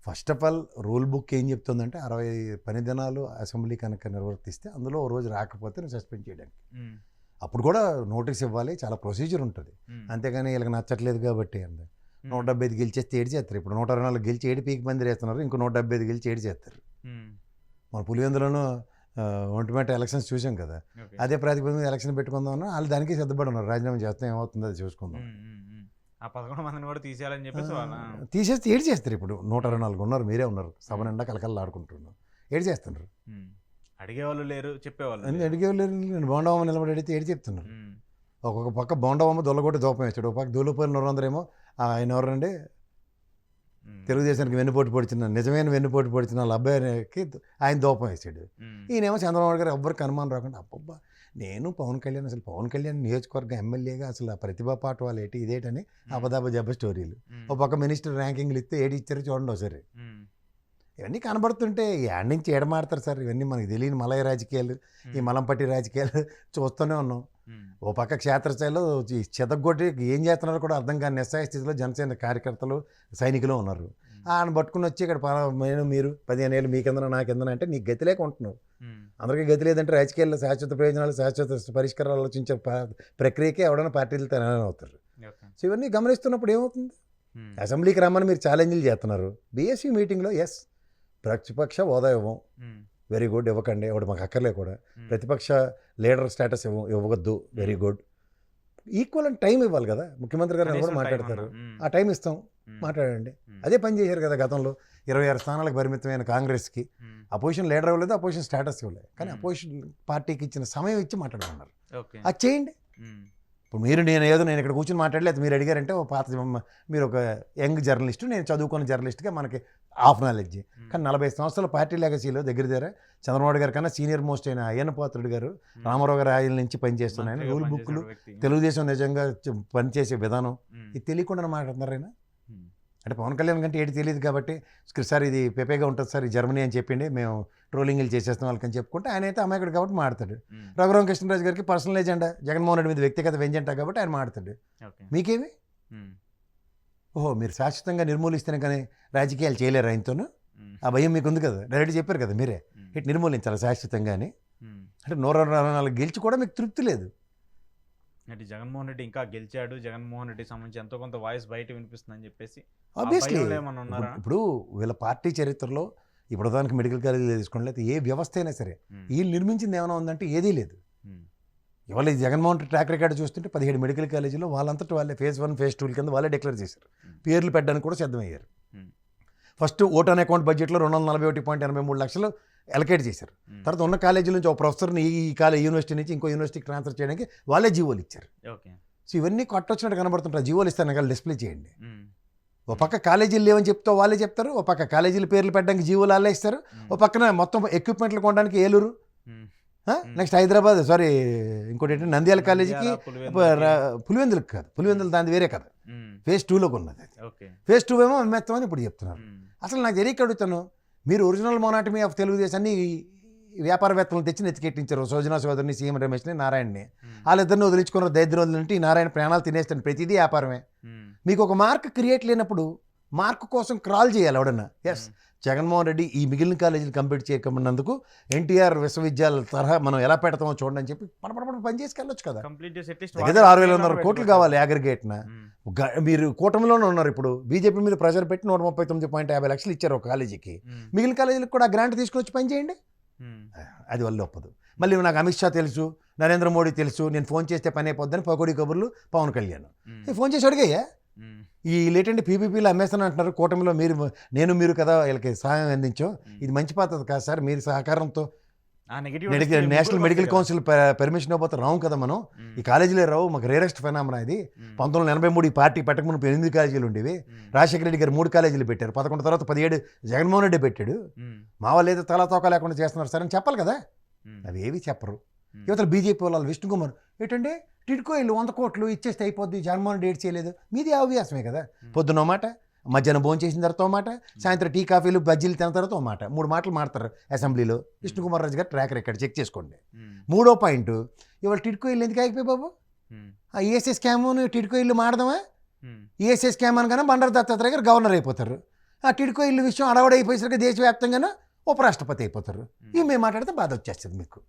First of all rule book ఏం చెప్తుందంటే 60 పని దినాలు అసెంబ్లీ కనుక నిర్వర్తిస్తే అందులో ఓ రోజు రాకపోతే నువ్వు సస్పెండ్ చేయడానికి. అప్పుడు కూడా నోటీస్ ఇవ్వాలి, చాలా ప్రొసీజర్ ఉంటుంది. అంతేగాని వీళ్ళకి నచ్చట్లేదు కాబట్టి అండి 175 గెలిచేస్తే ఏడు చేస్తారు. ఇప్పుడు 124 గెలిచి 7 పీకి మంది వేస్తున్నారు, ఇంకో 175 గెలిచి 7 చేస్తారు. మన పులివెందులోనూ ఒంటిమేట ఎలక్షన్స్ చూసాం కదా, అదే ప్రాతిపదిక మీద ఎలక్షన్ పెట్టుకుందాం వాళ్ళు దానికి సిద్ధపడి ఉన్నారు. రాజీనామా చేస్తాం ఏమవుతుందో అది చూసుకుందాం. ఆ 11 మందిని కూడా తీసేయాలని చెప్పేసి తీసేస్తే ఏడు చేస్తారు. ఇప్పుడు 124 ఉన్నారు, మీరే ఉన్నారు, సభ నిండా కలకల్లా ఆడుకుంటున్నాం, ఏడు చేస్తున్నారు. అడిగేవాళ్ళు లేరు, చెప్పేవాళ్ళు అడిగేవాళ్ళు లేరు. నేను బోండవమ్మ నిలబడి అడిగితే ఏడు చెప్తున్నారు. ఒక్కొక్క పక్క బోండవమ్మ దొల్లగొట్టి దూపం వేస్తాడు, ఒక పక్క దూలిపోయిన 400 ఆయన ఎవరండి తెలుగుదేశానికి వెన్నుపోటు పొడిచిన, నిజమైన వెన్నుపోటు పొడిచిన వాళ్ళ అబ్బాయికి ఆయన దూపం వేసాడు. ఈయనేమో చంద్రబాబు గారు ఎవ్వరికి అనుమానం రాకుండా అబ్బబ్బా నేను పవన్ కళ్యాణ్, అసలు పవన్ కళ్యాణ్ నియోజకవర్గ ఎమ్మెల్యేగా అసలు ఆ ప్రతిభా పాఠవాలు ఏంటి ఇదేటని అబదాబ జబ్బ స్టోరీలు. ఒక పక్క మినిస్టర్ ర్యాంకింగ్లు ఇస్తే ఏడు ఇచ్చారు చూడండి ఒకసారి. ఇవన్నీ కనబడుతుంటే ఏడు నుంచి ఏడమాడతారు సార్. ఇవన్నీ మనకి తెలియని మలయ రాజకీయాలు, ఈ మలంపట్టి రాజకీయాలు చూస్తూనే ఉన్నాం. ఓ పక్క క్షేత్రస్థాయిలో చెదగొట్టి ఏం చేస్తున్నారో కూడా అర్థం కాని నిస్సాయ స్థితిలో జనసేన కార్యకర్తలు సైనికులు ఉన్నారు. ఆయన పట్టుకుని వచ్చి ఇక్కడ మీరు 15 ఏళ్ళు మీ కిందన నా కిందన అంటే నీకు గతి లేక ఉంటున్నావు. అందరికీ గతి లేదంటే రాజకీయాల్లో శాశ్వత ప్రయోజనాలు, శాశ్వత పరిష్కారాలు ఆలోచించే ప్రక్రియకే ఎవడైనా పార్టీలు తయారు అవుతారు. సో ఇవన్నీ గమనిస్తున్నప్పుడు ఏమవుతుంది, అసెంబ్లీకి రమ్మని మీరు ఛాలెంజ్లు చేస్తున్నారు. బీఎస్సీ మీటింగ్లో ఎస్ ప్రతిపక్ష హోదా ఇవ్వం, వెరీ గుడ్, ఇవ్వకండి, ఒకటి మాకు అక్కర్లే కూడా. ప్రతిపక్ష లీడర్ స్టేటస్ ఇవ్వద్దు, వెరీ గుడ్. ఈక్వల్ అని టైం ఇవ్వాలి కదా, ముఖ్యమంత్రి గారు కూడా మాట్లాడతారు, ఆ టైం ఇస్తాం, మాట్లాడండి. అదే పని చేశారు కదా గతంలో. 26 స్థానాలకు పరిమితమైన కాంగ్రెస్కి అపోజిషన్ లీడర్ ఇవ్వలేదు, అపోజిషన్ స్టేటస్ ఇవ్వలేదు, కానీ అపోజిషన్ పార్టీకి ఇచ్చిన సమయం ఇచ్చి మాట్లాడమన్నారు. అది చేయండి. ఇప్పుడు నేను ఇక్కడ కూర్చొని మాట్లాడలేదు, మీరు అడిగారంటే ఓ పాత, మీరు ఒక యంగ్ జర్నలిస్టు, నేను చదువుకున్న జర్నలిస్ట్గా మనకి హాఫ్ నాలెడ్జ్. కానీ 40 సంవత్సరాల పార్టీ లెగసీలో దగ్గర చంద్రబాబు గారి కన్నా సీనియర్ మోస్ట్ అయిన అయ్యన్న పాత్రుడు గారు, రామారావు గారు ఆయన నుంచి పనిచేస్తున్నాయని రూల్ బుక్లు, తెలుగుదేశం నిజంగా పనిచేసే విధానం ఇది తెలియకుండా మాట్లాడుతున్నారైనా. అంటే పవన్ కళ్యాణ్ కంటే ఏది తెలియదు కాబట్టి సార్ ఇది పెపేగా ఉంటుంది సార్, ఈ జర్మనీ అని చెప్పిండి మేము ట్రోలింగ్లు చేసేస్తాం వాళ్ళకని చెప్పుకుంటే ఆయన అయితే అమాయకుడు కాబట్టి మాడతాడు. రఘురామకృష్ణరాజు గారికి పర్సనల్ ఏజెండా, జగన్మోహన్ రెడ్డి మీద వ్యక్తిగత వెంజెంటా కాబట్టి ఆయన మాడతాడు. మీకేమి ఓహో మీరు శాశ్వతంగా నిర్మూలిస్తేనే కానీ రాజకీయాలు చేయలేరు ఆయనతోనూ, ఆ భయం మీకు ఉంది కదా, డైరెక్ట్ చెప్పారు కదా మీరే ఇటు నిర్మూలించాలి శాశ్వతంగా అని. అంటే 124 గెలిచి కూడా మీకు తృప్తి లేదు. అంటే జగన్మోహన్ రెడ్డి ఇంకా గెలిచాడు, జగన్మోహన్ రెడ్డికి సంబంధించి ఎంతో కొంత వాయిస్ బయట వినిపిస్తుందని చెప్పేసి ఆబ్వియస్లీ. ఇప్పుడు వీళ్ళ పార్టీ చరిత్రలో ఇప్పుడు దానికి మెడికల్ కాలేజీలు తీసుకోండి, లేకపోతే ఏ వ్యవస్థ అయినా సరే వీళ్ళు నిర్మించింది ఏమైనా ఉందంటే ఏదీ లేదు. ఇవాళ ఈ జగన్మోహన్ రెడ్డి ట్రాక్ రికార్డు చూస్తుంటే 17 మెడికల్ కాలేజీలో వాళ్ళంతటి వాళ్ళే ఫేజ్ 1 ఫేజ్ 2 కింద వాళ్ళే డిక్లేర్ చేశారు, పేర్లు పెట్టడానికి కూడా సిద్ధమయ్యారు. ఫస్ట్ ఓట్ ఆన్ అకౌంట్ బడ్జెట్లో 241.83 లక్షలు అలకేట్ చేశారు. తర్వాత ఉన్న కాలేజీల నుంచి ఒక ప్రొఫెసర్ని ఈ యూనివర్సిటీ నుంచి ఇంకో యూనివర్సిటీకి ట్రాన్స్ఫర్ చేయడానికి వాళ్ళే జీవోలు ఇచ్చారు. సో ఇవన్నీ కొట్టొచ్చినట్టు కనబడుతుంటారు. జీవోలు ఇస్తాను కానీ డిస్ప్లే చేయండి. ఒక పక్క కాలేజీలు లేవని చెప్తే వాళ్ళే చెప్తారు, ఒక పక్క కాలేజీల పేర్లు పెట్టడానికి జీవోలు వాళ్ళే ఇస్తారు, ఒక పక్కన మొత్తం ఎక్విప్మెంట్లు కొనడానికి ఏలూరు, నెక్స్ట్ హైదరాబాద్, సారీ ఇంకోటి ఏంటంటే నంద్యాల కాలేజీకి, పులివెందులకు కాదు, పులివెందులు దాని వేరే కదా, ఫేజ్ 2లోకి ఉన్నది. ఫేజ్ 2 ఏమో అమ్మేస్తామని ఇప్పుడు చెప్తున్నారు. అసలు నాకు తెలియక అడుగుతాను, మీరు ఒరిజినల్ మొనాటమీ ఆఫ్ తెలుగుదేశాన్ని వ్యాపారవేత్తలను తెచ్చి నెత్తికెట్టించారు, సోజనా సోదరిని, సీఎం రమేష్ని, నారాయణని. వాళ్ళిద్దరిని వదిలించుకున్నారు. దరిద్రం అంటే ఈ నారాయణ ప్రాణాలు తినేస్తాను, ప్రతిదీ వ్యాపారమే. మీకు ఒక మార్క్ క్రియేట్ లేనప్పుడు మార్క్ కోసం క్రాల్ చేయాలి ఎవడన్నా. ఎస్ జగన్మోహన్ రెడ్డి ఈ మిగిలిన కాలేజీలు కంప్లీట్ చేయకపోయినందుకు ఎన్టీఆర్ విశ్వవిద్యాలయాల తరహా మనం ఎలా పెడతామో చూడండి అని చెప్పి పడపడ పని చేసుకెళ్ళొచ్చు కదా. దగ్గర 6,100 కోట్లు కావాలి అగ్రిగేట్న. మీరు కూటమిలోనే ఉన్నారు. ఇప్పుడు బీజేపీ మీద ప్రెషర్ పెట్టి 139.50 లక్షలు ఇచ్చారు ఒక కాలేజీకి. మిగిలిన కాలేజీలకు కూడా గ్రాంట్ తీసుకొచ్చి పని చేయండి. అది వల్ల ఒప్పదు. మళ్ళీ నాకు అమిత్ షా తెలుసు, నరేంద్ర మోడీ తెలుసు, నేను ఫోన్ చేస్తే పని అయిపోద్దని పకోడీ కబుర్లు పవన్ కళ్యాణ్. ఫోన్ చేసి అడిగాయా ఈ లేటెంట్ పీపీపీలు అమ్మేస్తాను అంటున్నారు, కూటమిలో మీరు కదా వీళ్ళకి సహాయం అందించాం, ఇది మంచి పద్ధతి కాదు సార్, మీరు సహకారంతో నేషనల్ మెడికల్ కౌన్సిల్ పర్మిషన్ ఇవ్వకపోతే రావు కదా మనం, ఈ కాలేజీలే రావు, మాకు రేరెస్ట్ ఫెనామినా ఇది. 1983 ఈ పార్టీ పెట్టకముందు 8 కాలేజీలు ఉండేవి, రాజశేఖర రెడ్డి గారు 3 కాలేజీలు పెట్టారు, 11 తర్వాత 17 జగన్మోహన్ రెడ్డి పెట్టాడు. మా వాళ్ళు ఏదో తలాతోక లేకుండా చేస్తున్నారు సార్ అని చెప్పాలి కదా, అవి ఏవి చెప్పరు. యువతలు బీజేపీ వాళ్ళు విష్ణు కుమార్ ఏంటంటే టిడ్కో ఇల్లు 100 కోట్లు ఇచ్చేస్తే అయిపోద్ది, జగన్మోహన్ రెడ్డి చేయలేదు, మీది అవ్యాసమే కదా. పొద్దున్న మాట, మధ్యాహ్నం భోజనం చేసిన తర్వాత ఓ మాట, సాయంత్రం టీ కాఫీలు బజ్జీలు తిన్న తర్వాత ఓ మాట, 3 మాటలు మాడతారు అసెంబ్లీలో. విష్ణుకుమార్ రాజు గారు ట్రాక్ రికార్డ్ చెక్ చేసుకోండి. 3వ పాయింట్, ఇవాళ టిడ్కో ఇల్లు ఎందుకు ఆగిపోయి బాబు, ఆ ఈఎస్ఐ స్కామ్ టిడ్కో ఇల్లు మాడదామా, ఈఎస్ఐ స్కామ్ అనగానే బండారు దత్తాత్రేయ గారు గవర్నర్ అయిపోతారు. ఆ టిడ్కో ఇల్లు విషయం అడవడైపోయేసరికి దేశవ్యాప్తంగానూ ఉపరాష్ట్రపతి అయిపోతారు. ఇవి మేము మాట్లాడితే బాధ వచ్చేస్తుంది మీకు.